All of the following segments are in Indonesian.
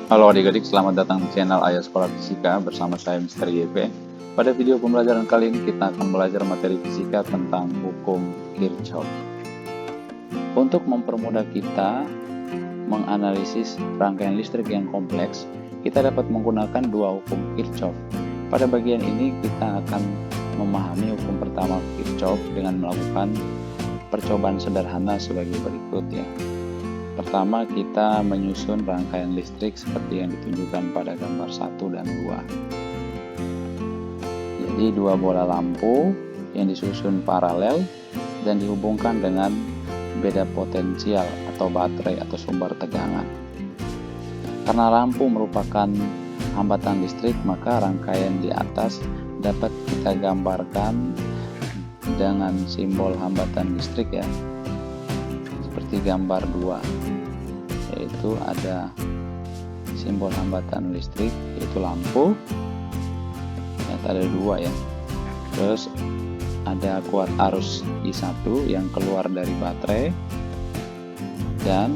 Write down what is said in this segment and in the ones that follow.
Halo adik-adik, selamat datang di channel Ayah Sekolah Fisika bersama saya Mr. YP. Pada video pembelajaran kali ini kita akan belajar materi fisika tentang hukum Kirchhoff. Untuk mempermudah kita menganalisis rangkaian listrik yang kompleks, kita dapat menggunakan dua hukum Kirchhoff. Pada bagian ini kita akan memahami hukum pertama Kirchhoff dengan melakukan percobaan sederhana sebagai berikut ya. Pertama, kita menyusun rangkaian listrik seperti yang ditunjukkan pada gambar 1 dan 2. Jadi, dua bola lampu yang disusun paralel dan dihubungkan dengan beda potensial atau baterai atau sumber tegangan. Karena lampu merupakan hambatan listrik, maka rangkaian di atas dapat kita gambarkan dengan simbol hambatan listrik ya. Seperti gambar 2, yaitu ada simbol hambatan listrik yaitu lampu, ternyata ada 2 ya. Terus ada kuat arus I1 yang keluar dari baterai, dan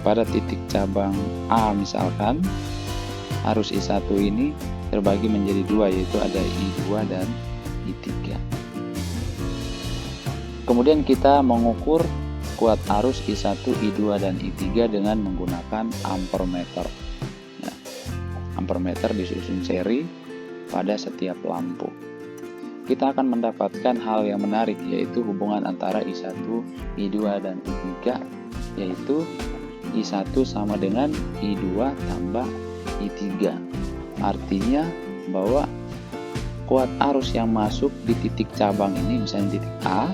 pada titik cabang A misalkan arus I1 ini terbagi menjadi 2, yaitu ada I2 dan I3. Kemudian kita mengukur kuat arus I1, I2, dan I3 dengan menggunakan ampermeter. Nah, ampermeter disusun seri pada setiap lampu. Kita akan mendapatkan hal yang menarik, yaitu hubungan antara I1, I2, dan I3, yaitu I1 sama dengan I2 tambah I3. Artinya bahwa kuat arus yang masuk di titik cabang ini, misalnya titik A,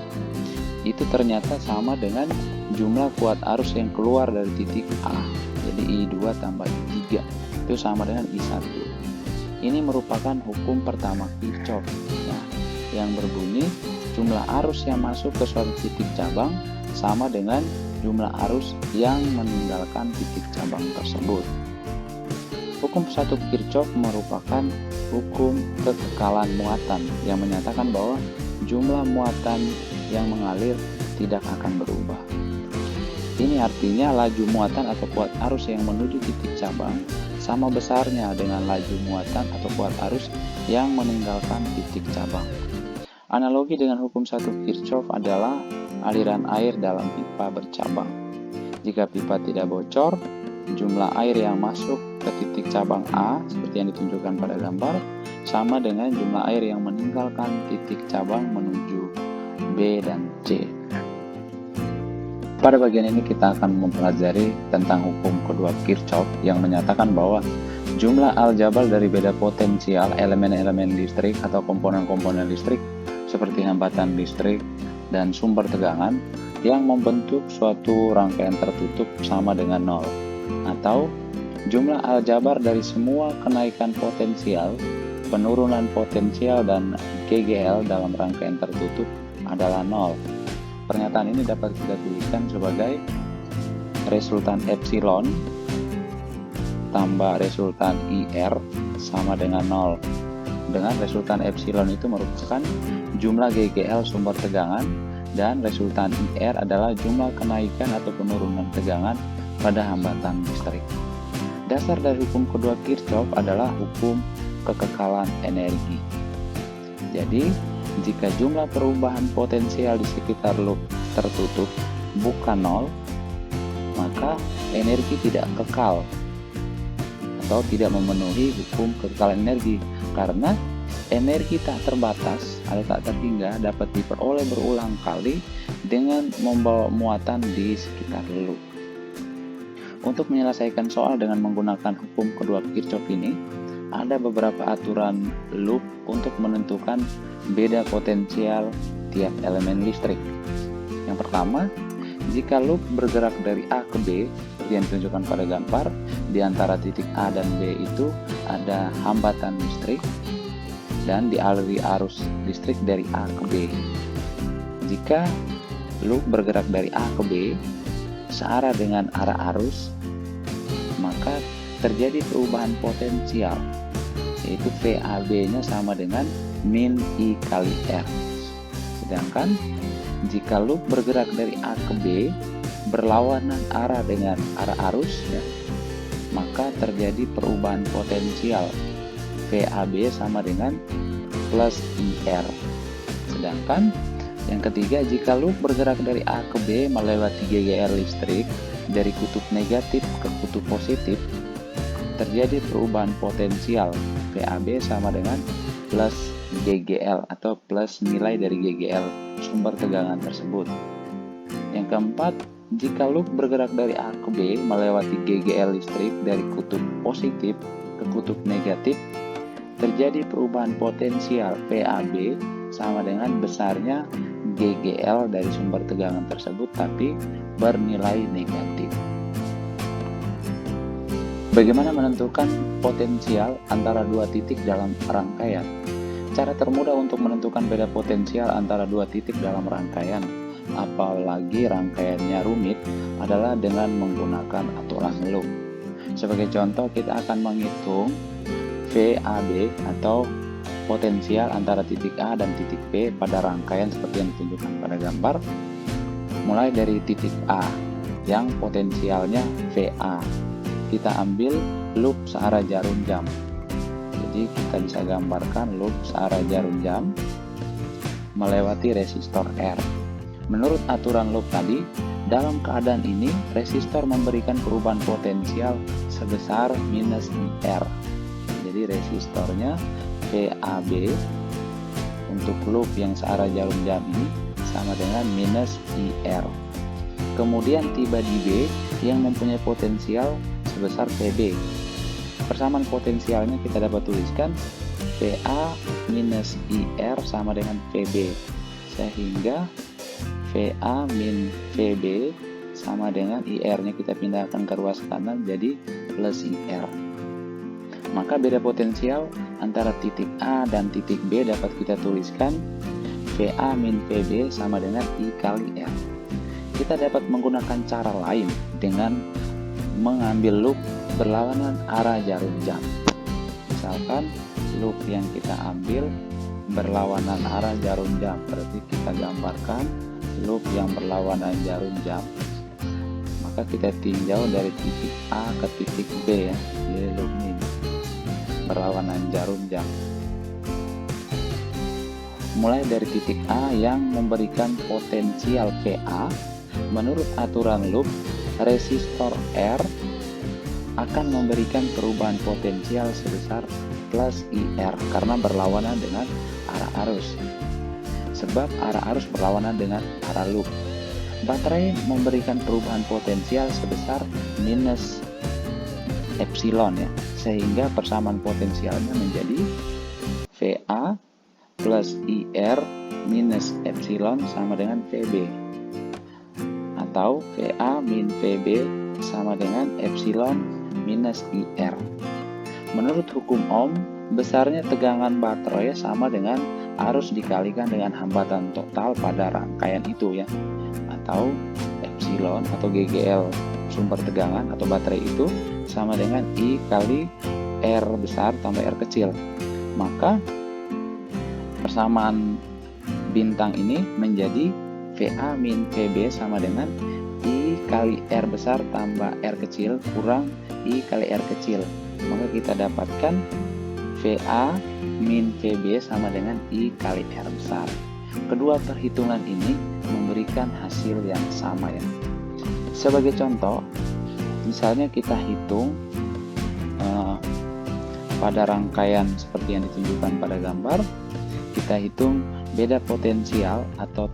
itu ternyata sama dengan jumlah kuat arus yang keluar dari titik A. Jadi I2 tambah I3 itu sama dengan I1. Ini merupakan hukum pertama Kirchhoff ya, yang berbunyi jumlah arus yang masuk ke suatu titik cabang sama dengan jumlah arus yang meninggalkan titik cabang tersebut. Hukum satu Kirchhoff merupakan hukum kekekalan muatan yang menyatakan bahwa jumlah muatan yang mengalir tidak akan berubah. Ini artinya laju muatan atau kuat arus yang menuju titik cabang sama besarnya dengan laju muatan atau kuat arus yang meninggalkan titik cabang. Analogi dengan hukum satu Kirchhoff adalah aliran air dalam pipa bercabang. Jika pipa tidak bocor, jumlah air yang masuk ke titik cabang A seperti yang ditunjukkan pada gambar sama dengan jumlah air yang meninggalkan titik cabang menuju B dan C. Pada bagian ini kita akan mempelajari tentang hukum kedua Kirchhoff yang menyatakan bahwa jumlah aljabar dari beda potensial elemen-elemen listrik atau komponen-komponen listrik seperti hambatan listrik dan sumber tegangan yang membentuk suatu rangkaian tertutup sama dengan 0, atau jumlah aljabar dari semua kenaikan potensial, penurunan potensial, dan GGL dalam rangkaian tertutup adalah 0. Pernyataan ini dapat kita tuliskan sebagai resultan epsilon tambah resultan IR sama dengan 0. Dengan resultan epsilon itu merupakan jumlah GGL sumber tegangan dan resultan IR adalah jumlah kenaikan atau penurunan tegangan pada hambatan listrik. Dasar dari hukum kedua Kirchhoff adalah hukum kekekalan energi. Jadi, jika jumlah perubahan potensial di sekitar loop tertutup bukan 0, maka energi tidak kekal atau tidak memenuhi hukum kekekalan energi, karena energi tak terbatas atau tak terhingga dapat diperoleh berulang kali dengan membawa muatan di sekitar loop. Untuk menyelesaikan soal dengan menggunakan hukum kedua Kirchhoff ini, ada beberapa aturan loop untuk menentukan beda potensial tiap elemen listrik. Yang pertama, jika loop bergerak dari A ke B, seperti yang ditunjukkan pada gambar, di antara titik A dan B itu ada hambatan listrik dan dialiri arus listrik dari A ke B. Jika loop bergerak dari A ke B searah dengan arah arus, maka terjadi perubahan potensial, yaitu VAB-nya sama dengan min I kali R. Sedangkan jika loop bergerak dari A ke B berlawanan arah dengan arah arus ya, maka terjadi perubahan potensial VAB sama dengan plus IR. Sedangkan yang ketiga, jika loop bergerak dari A ke B melewati GGL listrik dari kutub negatif ke kutub positif, terjadi perubahan potensial VAB sama dengan plus GGL atau plus nilai dari GGL sumber tegangan tersebut. Yang keempat, jika loop bergerak dari A ke B melewati GGL listrik dari kutub positif ke kutub negatif, terjadi perubahan potensial VAB sama dengan besarnya GGL dari sumber tegangan tersebut tapi bernilai negatif. Bagaimana menentukan potensial antara dua titik dalam rangkaian? Cara termudah untuk menentukan beda potensial antara dua titik dalam rangkaian, apalagi rangkaiannya rumit, adalah dengan menggunakan aturan loop. Sebagai contoh, kita akan menghitung VAB atau potensial antara titik A dan titik B pada rangkaian seperti yang ditunjukkan pada gambar. Mulai dari titik A yang potensialnya VA, kita ambil loop searah jarum jam. Jadi kita bisa gambarkan loop searah jarum jam melewati resistor R. Menurut aturan loop tadi, dalam keadaan ini resistor memberikan perubahan potensial sebesar minus IR. Jadi resistornya VAB untuk loop yang searah jarum jam ini sama dengan minus IR. Kemudian tiba di B yang mempunyai potensial sebesar VB. Persamaan potensialnya kita dapat tuliskan VA minus IR sama dengan VB, sehingga VA min VB sama dengan IR-nya kita pindahkan ke ruas kanan jadi plus IR. Maka beda potensial antara titik A dan titik B dapat kita tuliskan VA min VB sama dengan I kali R. Kita dapat menggunakan cara lain dengan mengambil loop berlawanan arah jarum jam. Misalkan loop yang kita ambil berlawanan arah jarum jam, berarti kita gambarkan loop yang berlawanan jarum jam. Maka kita tinjau dari titik A ke titik B ya, jadi loop ini berlawanan jarum jam. Mulai dari titik A yang memberikan potensial VA, menurut aturan loop, resistor R akan memberikan perubahan potensial sebesar plus IR karena berlawanan dengan arah arus. Sebab arah arus berlawanan dengan arah loop. Baterai memberikan perubahan potensial sebesar minus epsilon ya, sehingga persamaan potensialnya menjadi VA plus IR minus epsilon sama dengan VB, atau VA min VB sama dengan epsilon minus IR. Menurut hukum Ohm, besarnya tegangan baterai sama dengan arus dikalikan dengan hambatan total pada rangkaian itu ya, atau epsilon atau GGL sumber tegangan atau baterai itu sama dengan I kali R besar tambah R kecil. Maka persamaan bintang ini menjadi VA min VB sama dengan I kali R besar tambah R kecil kurang I kali R kecil. Maka kita dapatkan VA min VB sama dengan I kali R besar. Kedua perhitungan ini memberikan hasil yang sama ya. Sebagai contoh, misalnya kita hitung pada rangkaian seperti yang ditunjukkan pada gambar, kita hitung beda potensial atau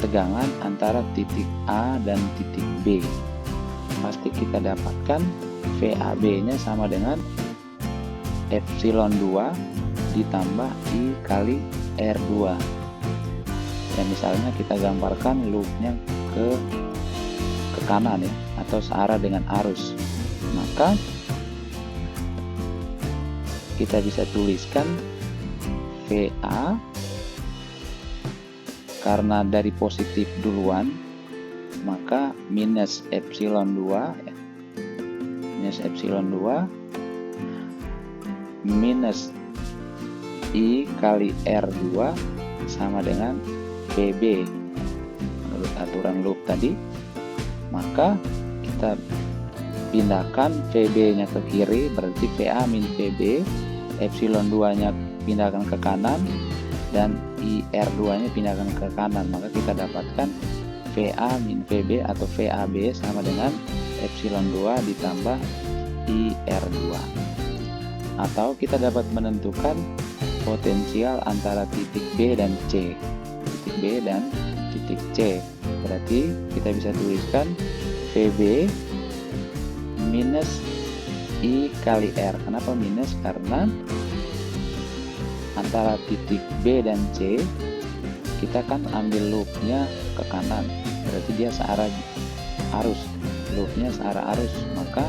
tegangan antara titik A dan titik B. Pasti kita dapatkan VAB-nya sama dengan epsilon 2 ditambah I kali R2. Dan misalnya kita gambarkan loopnya ke kanan ya, atau searah dengan arus, maka kita bisa tuliskan VA karena dari positif duluan, maka minus epsilon 2 ya, minus epsilon 2 minus I kali R2 sama dengan VB menurut aturan loop tadi. Maka kita pindahkan VB nya ke kiri, berarti VA min VB, epsilon 2 nya pindahkan ke kanan, dan IR2 nya pindahkan ke kanan. Maka kita dapatkan VA min VB atau VAB sama dengan epsilon 2 ditambah IR2. Atau kita dapat menentukan potensial antara titik B dan C. Titik B dan titik C. Berarti kita bisa tuliskan VB minus I kali R. Kenapa minus? Karena antara titik B dan C kita kan ambil loopnya ke kanan, berarti dia searah arus, loopnya searah arus, maka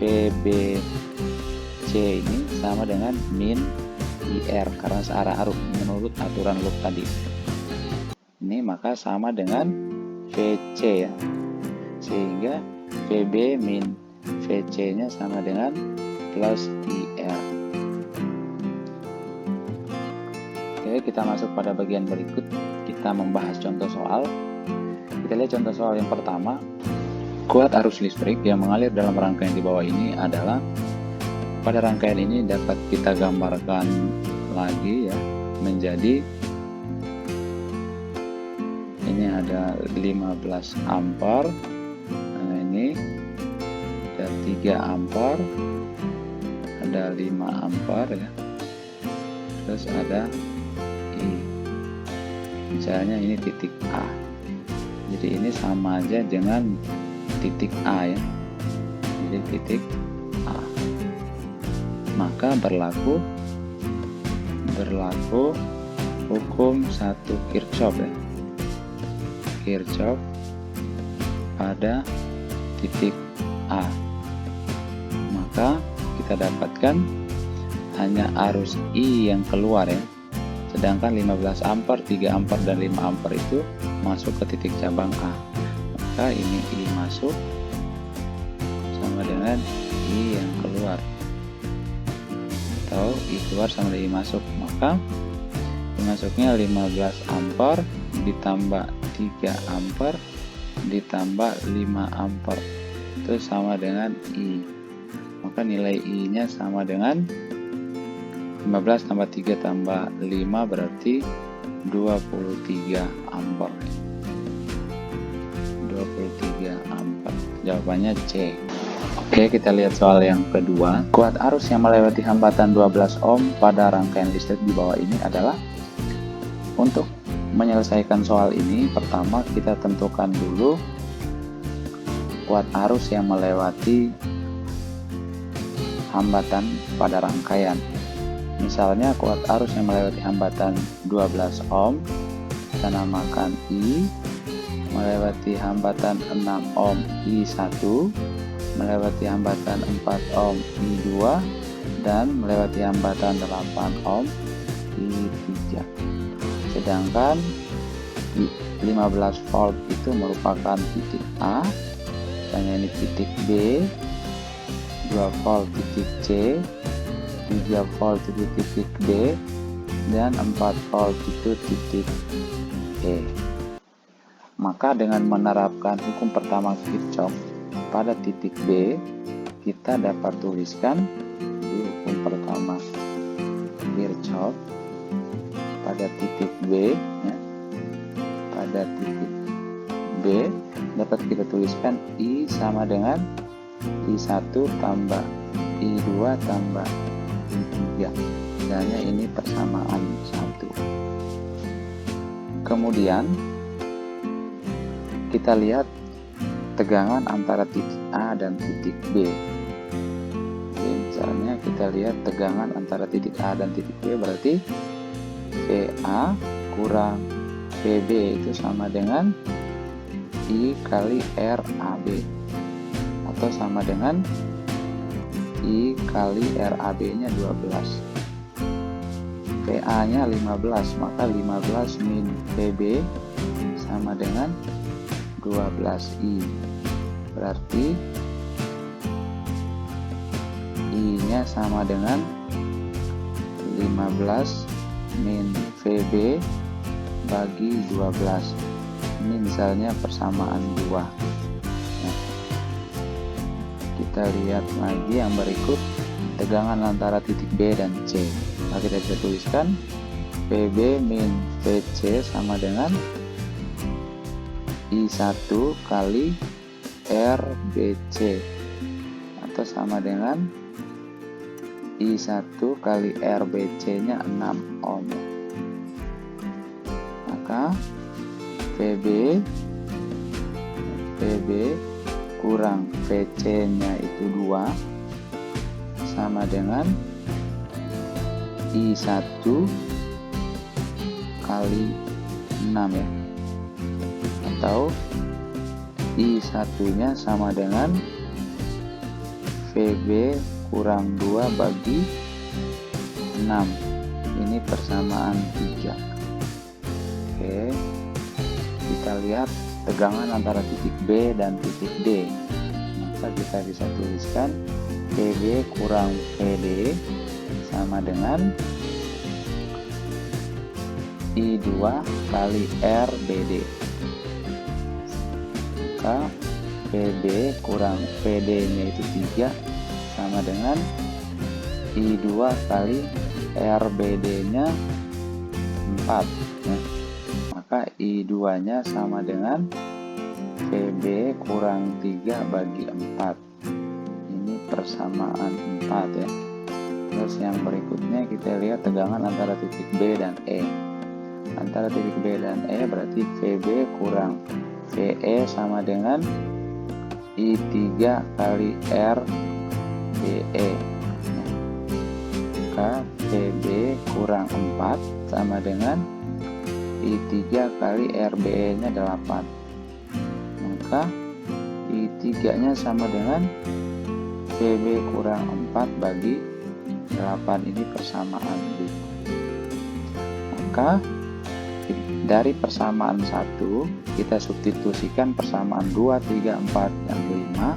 VBC ini sama dengan min IR karena searah arus menurut aturan loop tadi. Ini maka sama dengan VC ya, sehingga VB min VC nya sama dengan plus IR. Oke, kita masuk pada bagian berikut, kita membahas contoh soal. Kita lihat contoh soal yang pertama. Kuat arus listrik yang mengalir dalam rangkaian di bawah ini adalah, pada rangkaian ini dapat kita gambarkan lagi ya, menjadi ini ada 15 ampere, nah ini ada 3 ampere, ada 5 ampere ya, terus ada I, misalnya ini titik A, jadi ini sama aja dengan titik A ya, jadi titik A, maka berlaku hukum 1 Kirchhoff ya, Kirchhoff pada titik A. Maka kita dapatkan hanya arus I yang keluar ya, sedangkan 15 ampere, 3 ampere dan 5 ampere itu masuk ke titik cabang A. Maka ini I masuk sama dengan I yang keluar, atau I keluar sama dengan I masuk. Maka masuknya 15 ampere ditambah 3 ampere ditambah 5 ampere itu sama dengan I. Maka nilai I nya sama dengan 15 tambah 3 tambah 5 berarti 23 ampere. 23 ampere. Jawabannya C. Oke, kita lihat soal yang kedua. Kuat arus yang melewati hambatan 12 ohm pada rangkaian listrik di bawah ini adalah. Untuk menyelesaikan soal ini, pertama kita tentukan dulu kuat arus yang melewati hambatan pada rangkaian. Misalnya kuat arus yang melewati hambatan 12 ohm, kita namakan I, melewati hambatan 6 ohm I1, melewati hambatan 4 ohm I2, dan melewati hambatan 8 ohm I3. Sedangkan 15 volt itu merupakan titik A, misalnya ini titik B, 2 volt titik C, 3 volt itu titik D, dan 4 volt itu titik E. Maka dengan menerapkan hukum pertama Kirchhoff pada titik B, kita dapat tuliskan di hukum pertama Kirchhoff pada titik B ya, pada titik B dapat kita tuliskan I sama dengan I1 tambah I2 tambah I3, misalnya ini persamaan 1. Kemudian kita lihat tegangan antara titik A dan titik B. Oke, misalnya kita lihat tegangan antara titik A dan titik B, berarti VA kurang VB itu sama dengan I kali RAB, atau sama dengan I kali RAB nya 12, VA nya 15, maka 15 min VB sama dengan 12I, berarti I nya sama dengan 15 min VB bagi 12. Ini misalnya persamaan 2. Nah, Kita lihat lagi yang berikut, tegangan antara titik B dan C. Nah, kita bisa tuliskan PB min VC sama dengan I1 kali RBC, atau sama dengan I1 kali RBC nya 6 ohm. Maka PB kurang VC nya itu 2 sama dengan I1 kali 6 ya, atau I1 nya sama dengan VB kurang 2 bagi 6. Ini persamaan 3. Oke, kita lihat tegangan antara titik B dan titik D. Maka kita bisa tuliskan PB kurang PD sama dengan I2 kali RBD. Maka PB kurang PD nya itu 3 sama dengan I2 kali RBD nya 4 ya. Maka I2 nya sama dengan PB kurang 3 bagi 4. Ini persamaan 4 ya. Terus yang berikutnya kita lihat tegangan antara titik B dan E. Antara titik B dan E berarti VB kurang VE sama dengan I3 kali RBE. Maka VB kurang 4 sama dengan I3 kali RBE nya 8. Maka I3 nya sama dengan VB kurang 4 bagi 8. Ini persamaan B. Maka dari persamaan 1 kita substitusikan persamaan 2, 3, 4, dan 5.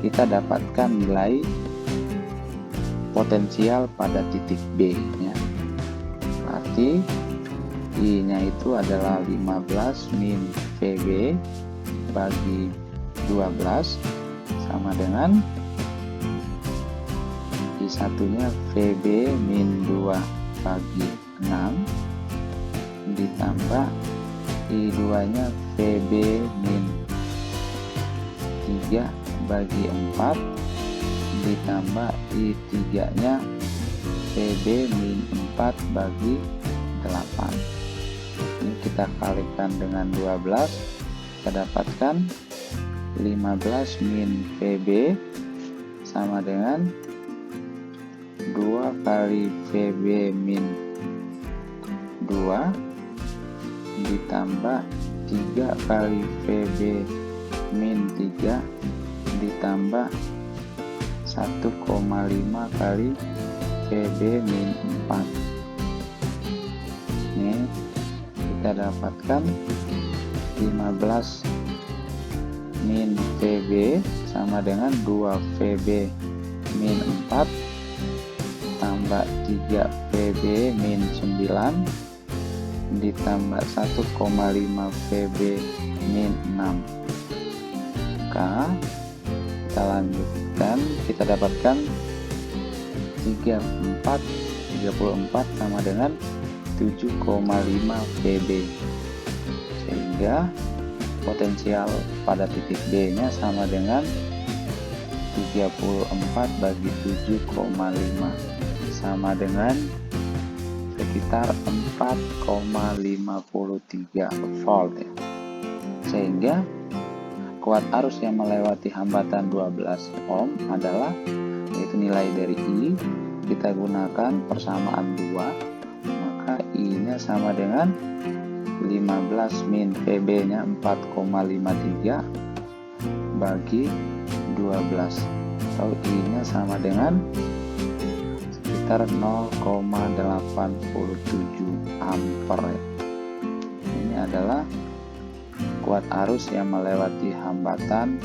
Kita dapatkan nilai potensial pada titik B nya. Berarti I nya itu adalah 15 min VB bagi 12 sama dengan I1 nya VB min 2 bagi 6 ditambah I2 nya VB min 3 bagi 4 ditambah I3 nya VB min 4 bagi 8. Ini kita kalikan dengan 12, kita dapatkan 15 min VB sama dengan 2 kali VB min 2 ditambah 3 kali VB min 3 ditambah 1,5 kali VB min 4. Ini kita dapatkan 15 min VB sama dengan 2 VB min 4 tambah 3 VB min 9 ditambah 1,5 VB min 6. Maka kita lanjutkan, kita dapatkan 34 sama dengan 7,5 VB, sehingga potensial pada titik B nya sama dengan 34 bagi 7,5 sama dengan sekitar 4,53 volt ya. Sehingga kuat arus yang melewati hambatan 12 ohm adalah, yaitu nilai dari I, kita gunakan persamaan 2, maka I nya sama dengan 15 min VB nya 4,53 bagi 12, atau I nya sama dengan sekitar 0,87 ampere ya. Ini adalah kuat arus yang melewati hambatan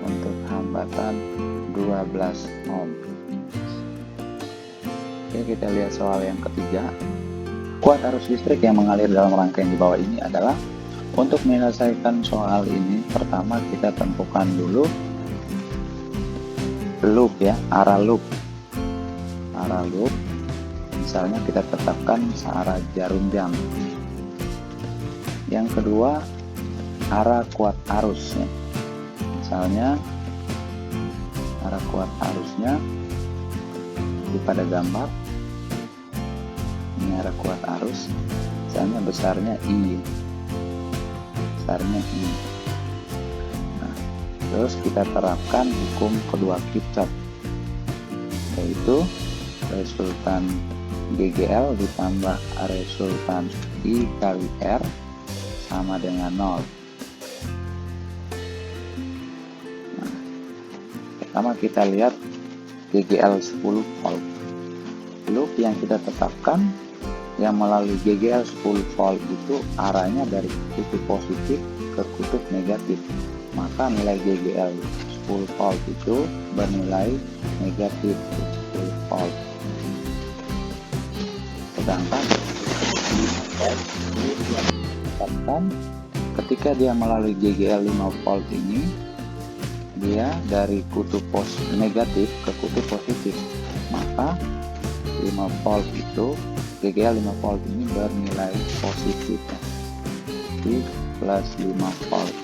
untuk hambatan 12 ohm. Oke, kita lihat soal yang ketiga. Kuat arus listrik yang mengalir dalam rangkaian di bawah ini adalah, untuk menyelesaikan soal ini, pertama kita tentukan dulu loop ya, arah loop. Misalnya kita tetapkan searah jarum jam. Yang kedua, arah kuat arus ya. Misalnya arah kuat arusnya pada gambar ini arah kuat arus, misalnya besarnya I. Nah, terus kita terapkan hukum kedua Kirchhoff, yaitu resultan GGL ditambah resultan I kali R sama dengan 0. Nah, pertama kita lihat GGL 10 volt. Loop yang kita tetapkan yang melalui GGL 10 volt itu arahnya dari kutub positif ke kutub negatif. Maka nilai GGL 10 volt itu bernilai negatif 10 volt. Sedangkan ketika dia melalui GGL 5 volt ini, dia dari kutub negatif ke kutub positif, maka 5 volt itu GGL 5 volt ini bernilai positif ya, di plus 5 volt.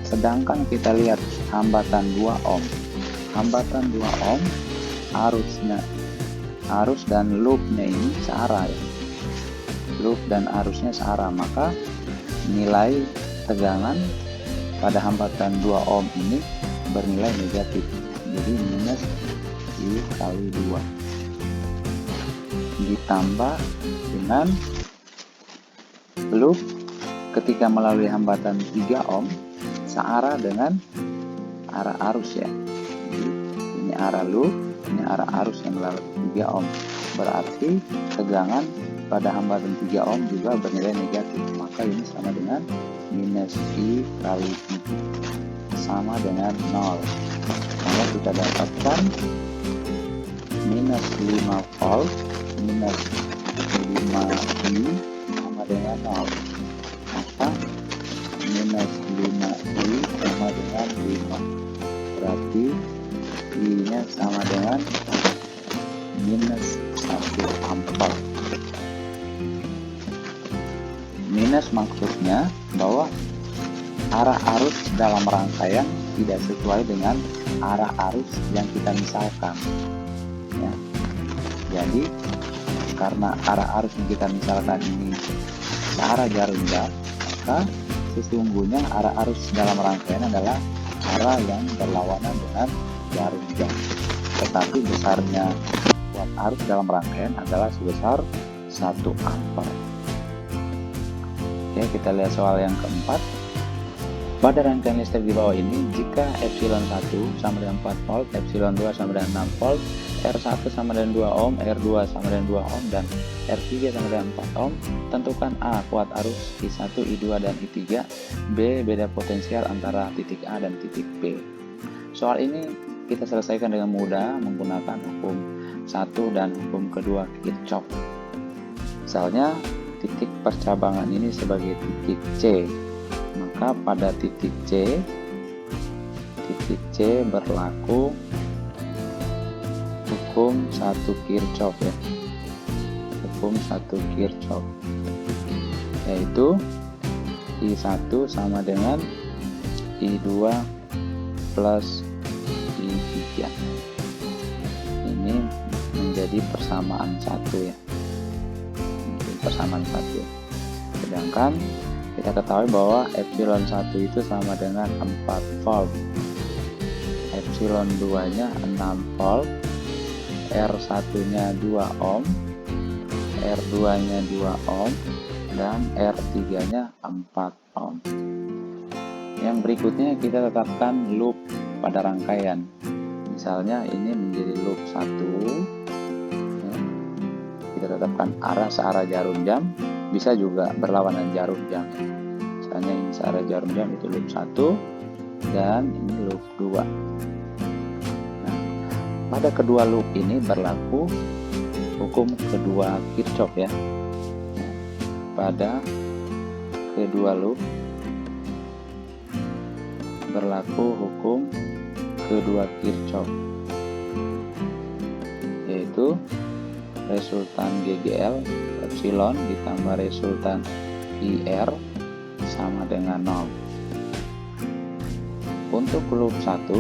Sedangkan kita lihat hambatan 2 ohm. Hambatan 2 ohm arus dan loopnya ini searah ya. Loop dan arusnya searah, maka nilai tegangan pada hambatan 2 ohm ini bernilai negatif. Jadi minus I kali 2 ditambah dengan loop ketika melalui hambatan 3 ohm searah dengan arah arus ya. Jadi, ini arah loop, ini arah arus yang melalui 3 ohm. Berarti tegangan pada hambatan 3 ohm juga bernilai negatif. Maka ini sama dengan minus I kali 3 sama dengan 0. Maka kita dapatkan minus 5 volt minus 5 I sama dengan 0. Maka minus 5 I sama dengan 5. Berarti I nya sama dengan minus 1 ampere. Minus maksudnya bahwa arah arus dalam rangkaian tidak sesuai dengan arah arus yang kita misalkan ya. Jadi karena arah arus yang kita misalkan ini searah jarum jam, maka sesungguhnya arah arus dalam rangkaian adalah arah yang berlawanan dengan jarum jam. Tetapi besarnya kuat arus dalam rangkaian adalah sebesar 1 ampere. Oke, kita lihat soal yang keempat. Pada rangkaian listrik di bawah ini, jika epsilon 1 sama dengan 4 volt, epsilon 2 sama dengan 6 volt, R1 sama dengan 2 ohm, R2 sama dengan 2 ohm, dan R3 sama dengan 4 ohm, tentukan A kuat arus, I1, I2, dan I3, B beda potensial antara titik A dan titik B. Soal ini kita selesaikan dengan mudah menggunakan hukum 1 dan hukum kedua Kirchhoff. Misalnya titik percabangan ini sebagai titik C, maka pada titik C berlaku hukum 1 Kirchhoff ya. Hukum 1 Kirchhoff, yaitu I1 sama dengan I2 plus I3. Ini menjadi persamaan 1 ya. Persamaan 1. Sedangkan kita ketahui bahwa epsilon 1 itu sama dengan 4 volt, epsilon 2 nya 6 volt, R1 nya 2 ohm, R2 nya 2 ohm, dan R3 nya 4 ohm. Yang berikutnya kita tetapkan loop pada rangkaian. Misalnya ini menjadi loop 1. Kita tetapkan arah searah jarum jam, bisa juga berlawanan jarum jam. Misalnya ini searah jarum jam itu loop 1 dan ini loop 2. Nah, pada kedua loop ini berlaku hukum kedua Kirchhoff ya. Nah, pada kedua loop berlaku hukum kedua Kirchhoff, yaitu resultan GGL epsilon ditambah resultan IR sama dengan 0. Untuk loop 1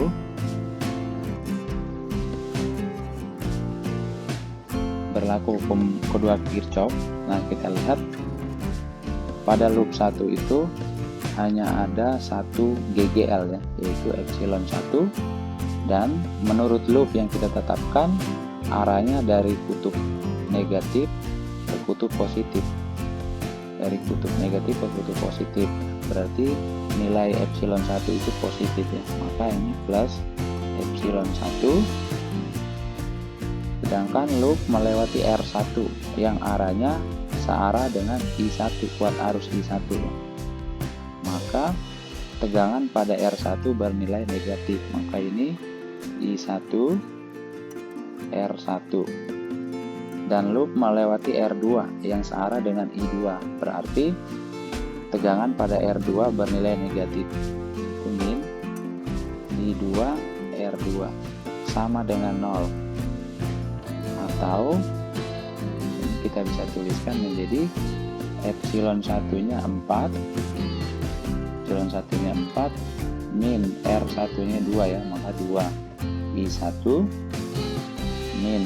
berlaku hukum kedua Kirchhoff. Nah, kita lihat pada loop 1 itu hanya ada satu GGL ya, yaitu epsilon 1, dan menurut loop yang kita tetapkan arahnya dari kutub negatif ke kutub positif. Dari kutub negatif ke kutub positif, berarti nilai epsilon 1 itu positif ya, maka ini plus epsilon 1. Sedangkan loop melewati R1 yang arahnya searah dengan I1, kuat arus I1 ya. Maka tegangan pada R1 bernilai negatif, maka ini I1 R1. Dan loop melewati R2 yang searah dengan I2, berarti tegangan pada R2 bernilai negatif. Itu min I2 R2 sama dengan 0, atau kita bisa tuliskan menjadi epsilon 1-nya 4, epsilon 1-nya 4 min R1-nya 2 ya, maka 2 I1 min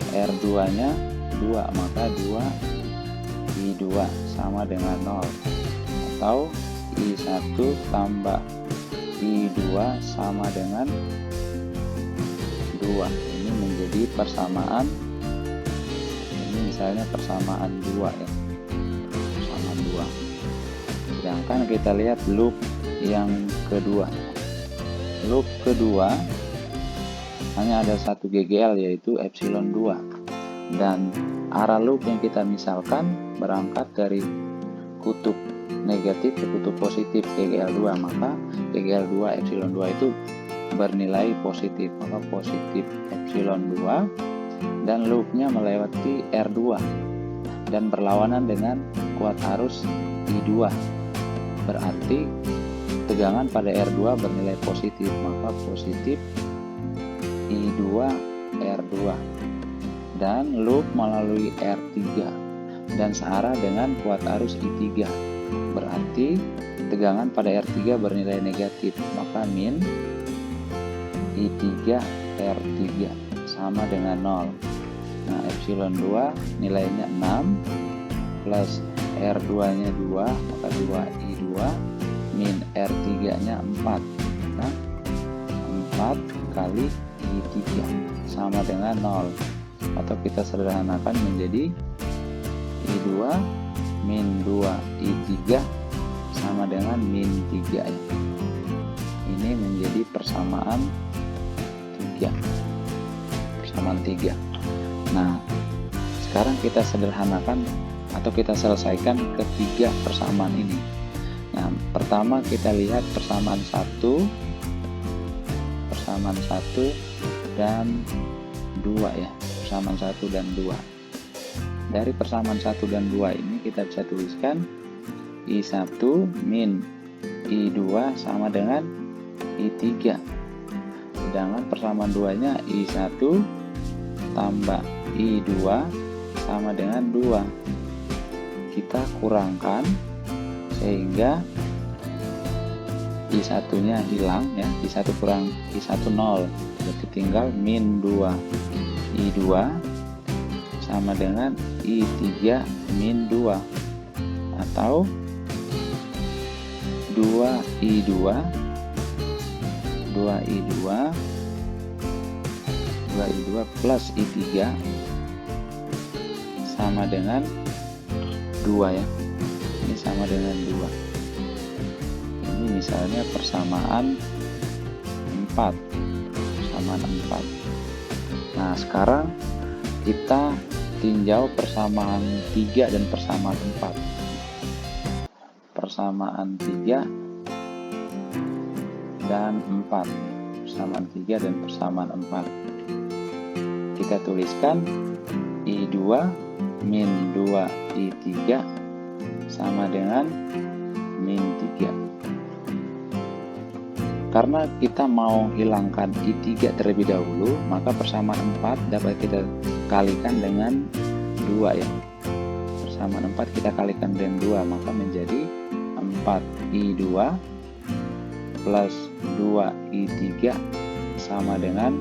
R2-nya 2, maka 2 I2 sama dengan 0, atau I1 tambah I2 sama dengan 2. Ini menjadi persamaan, ini misalnya persamaan 2 ya, persamaan 2. Sedangkan kita lihat loop yang kedua. Loop kedua hanya ada satu GGL, yaitu epsilon 2, dan arah loop yang kita misalkan berangkat dari kutub negatif ke kutub positif GGL 2, maka GGL 2 epsilon 2 itu bernilai positif, maka positif epsilon 2, dan loopnya melewati R2 dan berlawanan dengan kuat arus I2, berarti tegangan pada R2 bernilai positif, maka positif I2 R2, dan loop melalui R3 dan searah dengan kuat arus I3, berarti tegangan pada R3 bernilai negatif, maka min I3 R3 sama dengan 0. Nah, epsilon 2 nilainya 6 plus R2 nya 2, maka 2 I2 min R3 nya 4, nah 4 kali I3 sama dengan 0, atau kita sederhanakan menjadi I2 min 2 I3 sama dengan min 3 ya. Ini menjadi persamaan 3, persamaan 3. Nah, sekarang kita sederhanakan atau kita selesaikan ketiga persamaan ini. Nah, pertama kita lihat persamaan 1 dan 2 ya, persamaan 1 dan 2. Dari persamaan 1 dan 2 ini kita bisa tuliskan I1 min I2 sama dengan I3. Sedangkan persamaan 2 nya I1 tambah I2 sama dengan 2. Kita kurangkan sehingga I1 nya hilang ya, I1 kurang I1 0, berarti tinggal min 2 I2 sama dengan I3 min 2, atau 2I2 plus I3 sama dengan 2 ya, ini sama dengan 2. Ini misalnya persamaan 4, persamaan 4. Nah, sekarang kita tinjau persamaan 3 dan persamaan 4. Persamaan 3 dan 4, persamaan 3 dan persamaan 4. Kita tuliskan I2 min 2 I3 sama dengan min 3. karena kita mau hilangkan I3 terlebih dahulu, maka persamaan 4 dapat kita kalikan dengan 2 ya. Persamaan 4 kita kalikan dengan 2, maka menjadi 4I2 plus 2I3 sama dengan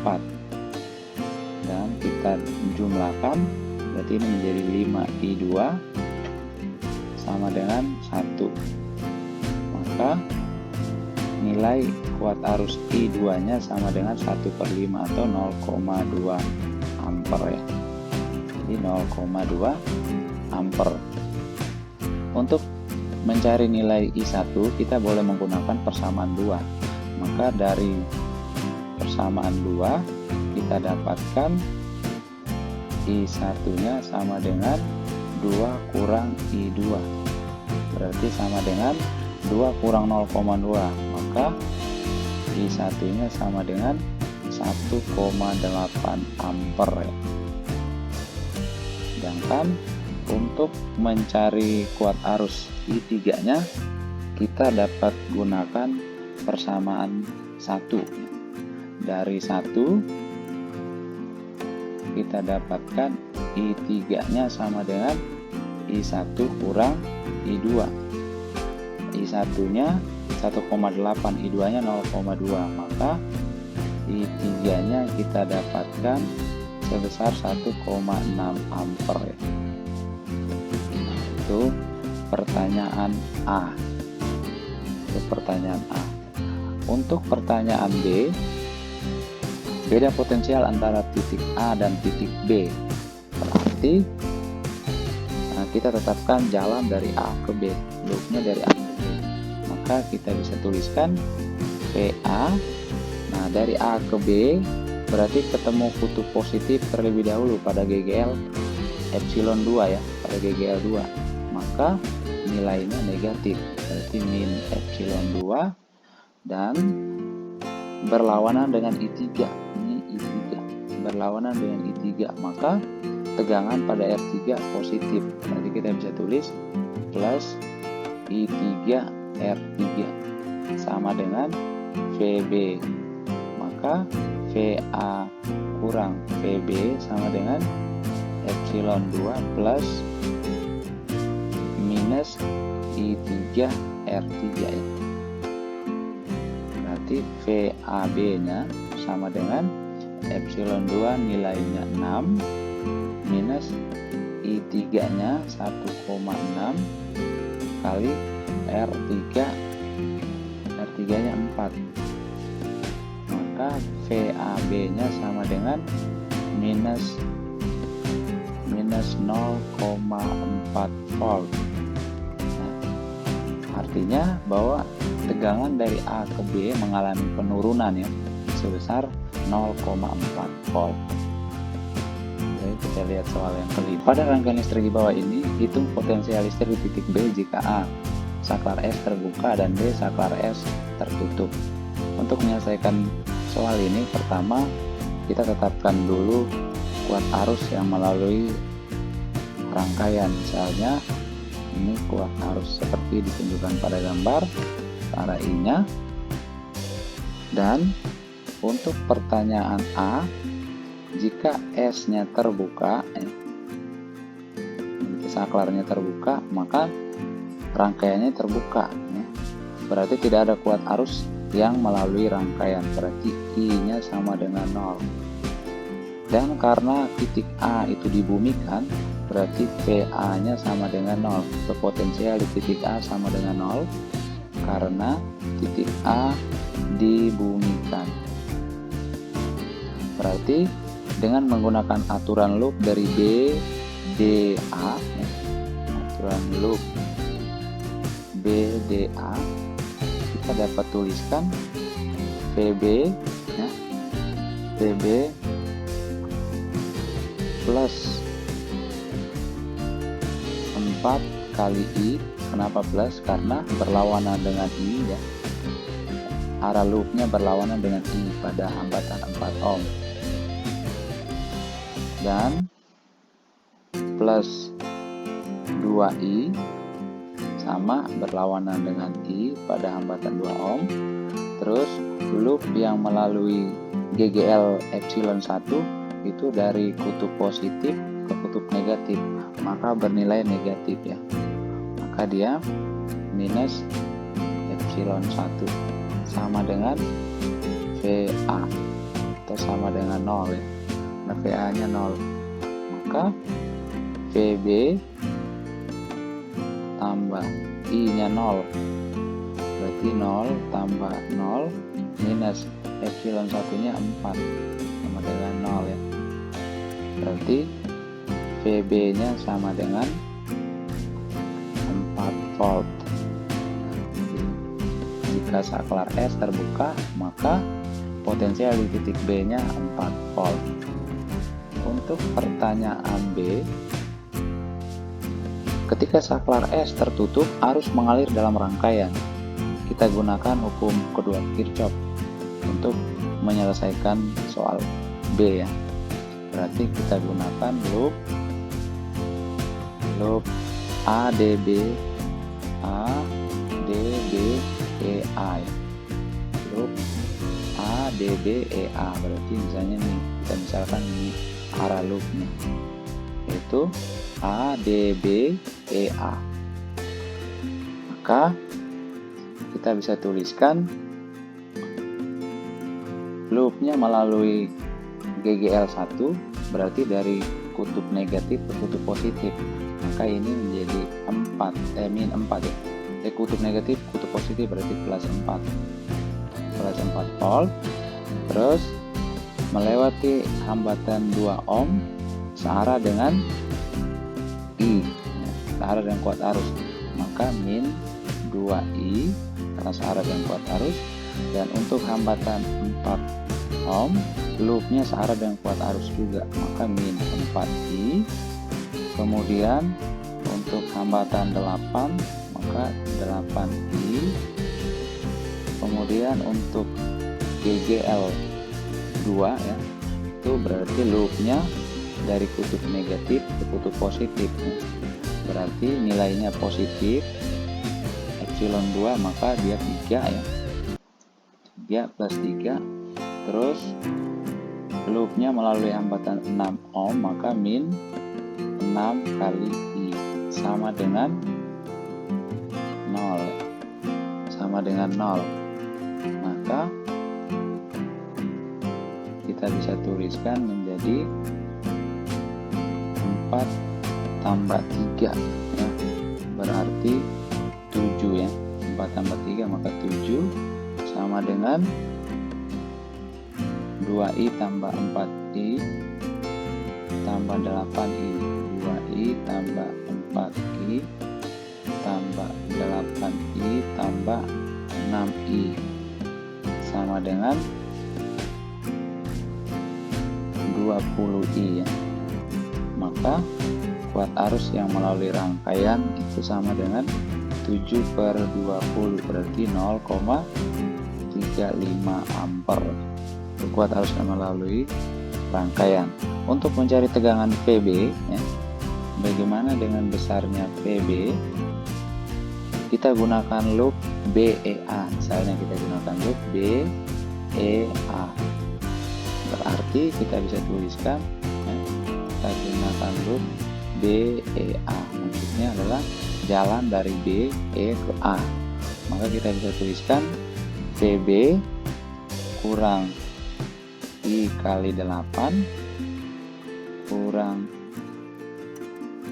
4. Dan kita jumlahkan, berarti ini menjadi 5I2 sama dengan 1. Maka nilai kuat arus I2 nya sama dengan 1/5 atau 0,2 ampere ya. Jadi 0,2 ampere. Untuk mencari nilai I1 kita boleh menggunakan persamaan 2. Maka dari persamaan 2 kita dapatkan I1 nya sama dengan 2 kurang I2, berarti sama dengan 2 kurang 0,2, maka I1 nya sama dengan 1,8 ampere ya. Sedangkan untuk mencari kuat arus I3 nya kita dapat gunakan persamaan 1. Dari 1 kita dapatkan I3 nya sama dengan I1 kurang I2. I1 nya 1,8, I2 nya 0,2, maka I3 nya kita dapatkan sebesar 1,6 ampere. Itu pertanyaan A. Itu pertanyaan A. Untuk pertanyaan B, beda potensial antara titik A dan titik B. Berarti kita tetapkan jalan dari A ke B, loopnya dari A ke B. Maka kita bisa tuliskan PA. Nah, dari A ke B berarti ketemu kutub positif terlebih dahulu pada GGL epsilon 2 ya, pada GGL 2. Maka nilainya negatif, berarti min epsilon 2 dan berlawanan dengan I3. Berlawanan dengan I3, maka tegangan pada R3 positif. Nanti kita bisa tulis plus I3 R3 sama dengan VB, maka VA kurang VB sama dengan epsilon 2 plus minus I3 R3 ya. Berarti VAB nya sama dengan epsilon 2 nilainya 6 minus I3 nya 1,6 kali R3 nya 4, maka VAB nya sama dengan minus 0,4 volt. Nah, artinya bahwa tegangan dari A ke B mengalami penurunan ya, sebesar 0,4 volt. Jadi kita lihat soal yang kelima. Pada rangkaian listrik di bawah ini, hitung potensial listrik di titik B jika A saklar S terbuka dan B saklar S tertutup. Untuk menyelesaikan soal ini, pertama kita tetapkan dulu kuat arus yang melalui rangkaian. Misalnya ini kuat arus seperti ditunjukkan pada gambar arah I-nya. Dan untuk pertanyaan A, jika S-nya terbuka, saklarnya terbuka, maka rangkaiannya terbuka. Berarti tidak ada kuat arus yang melalui rangkaian, berarti I-nya sama dengan 0. Dan karena titik A itu dibumikan, berarti PA-nya sama dengan 0. Untuk potensial di titik A sama dengan 0, karena titik A dibumikan. Berarti dengan menggunakan aturan loop dari BDA, aturan loop BDA, kita dapat tuliskan VB ya, VB plus 4 kali I. Kenapa plus? Karena berlawanan dengan I ya, arah loopnya berlawanan dengan I pada hambatan 4 ohm. Dan plus 2I sama berlawanan dengan I pada hambatan 2 ohm. Terus loop yang melalui GGL epsilon 1 itu dari kutub positif ke kutub negatif, maka bernilai negatif ya. Maka dia minus epsilon 1 sama dengan VA atau sama dengan 0 ya. Nah, VA nya 0, maka VB tambah I nya 0, berarti 0 tambah 0 minus epsilon 1 nya 4 sama dengan 0 ya. Berarti VB nya sama dengan 4 volt. Jika saklar S terbuka, maka potensial di titik B nya 4 volt. Untuk pertanyaan B, ketika saklar S tertutup, arus mengalir dalam rangkaian. Kita gunakan hukum kedua Kirchhoff untuk menyelesaikan soal B ya. Berarti kita gunakan loop ADB EA ya. Loop ADB EA, berarti misalnya nih, kita misalkan ini arah loopnya, yaitu ADB EA. Maka kita bisa tuliskan loopnya melalui GGL 1, berarti dari kutub negatif ke kutub positif, maka ini menjadi 4 ya. Kutub negatif kutub positif berarti plus 4 volt. Terus melewati hambatan 2 ohm searah dengan I, searah dengan kuat arus, maka min 2I karena searah dengan kuat arus. Dan untuk hambatan 4 ohm loopnya searah dengan kuat arus juga, maka min 4I. Kemudian untuk hambatan 8 maka 8I. Kemudian untuk GGL 2 ya, itu berarti loopnya dari kutub negatif ke kutub positif ya. Berarti nilainya positif epsilon 2, maka dia 3 ya, 3 plus 3. Terus loopnya melalui hambatan 6 ohm, maka min 6 kali I sama dengan 0, sama dengan 0. Maka kita bisa tuliskan menjadi 4 tambah 3 ya, berarti 7 ya. 4 tambah 3 maka 7 sama dengan 2I tambah 4I tambah 8I. 2I tambah 4I tambah 8I tambah 6I sama dengan 20I ya. Maka kuat arus yang melalui rangkaian itu sama dengan 7/20, berarti 0,35 ampere. Kuat arus yang melalui rangkaian. Untuk mencari tegangan PB ya, bagaimana dengan besarnya PB? Kita gunakan loop BEA. Misalnya kita gunakan loop BEA, berarti kita bisa tuliskan ya, kita gunakan loop BEA, maksudnya adalah jalan dari B, E ke A. Maka kita bisa tuliskan PB kurang I kali 8 kurang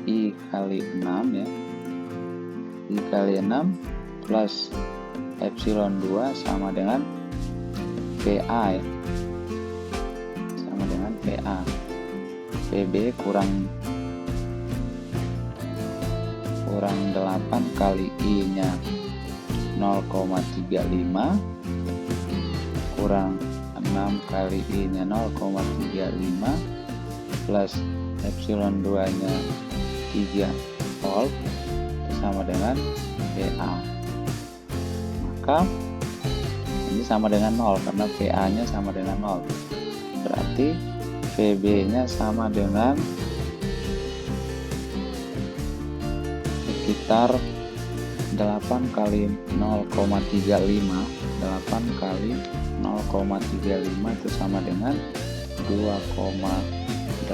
I kali 6 ya, I kali 6 plus epsilon 2 sama dengan PA ya, sama dengan PA. PB kurang 8 kali I nya 0,35 kurang 6 kali I nya 0,35 plus epsilon 2 nya 3 volt sama dengan PA. Maka ini sama dengan 0 karena PA nya sama dengan 0, berarti PB nya sama dengan sekitar 8 kali 0,35, 8 kali 0,35 itu sama dengan 2,8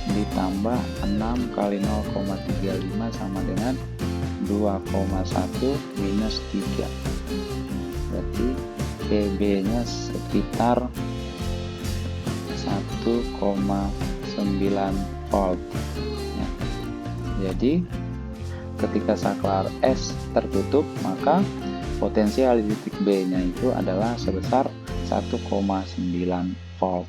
ditambah 6 kali 0,35 sama dengan 2,1 minus 3. Berarti PB nya sekitar 1,9 volt ya. Jadi ketika saklar S tertutup, maka potensial di titik B nya itu adalah sebesar 1,9 volt.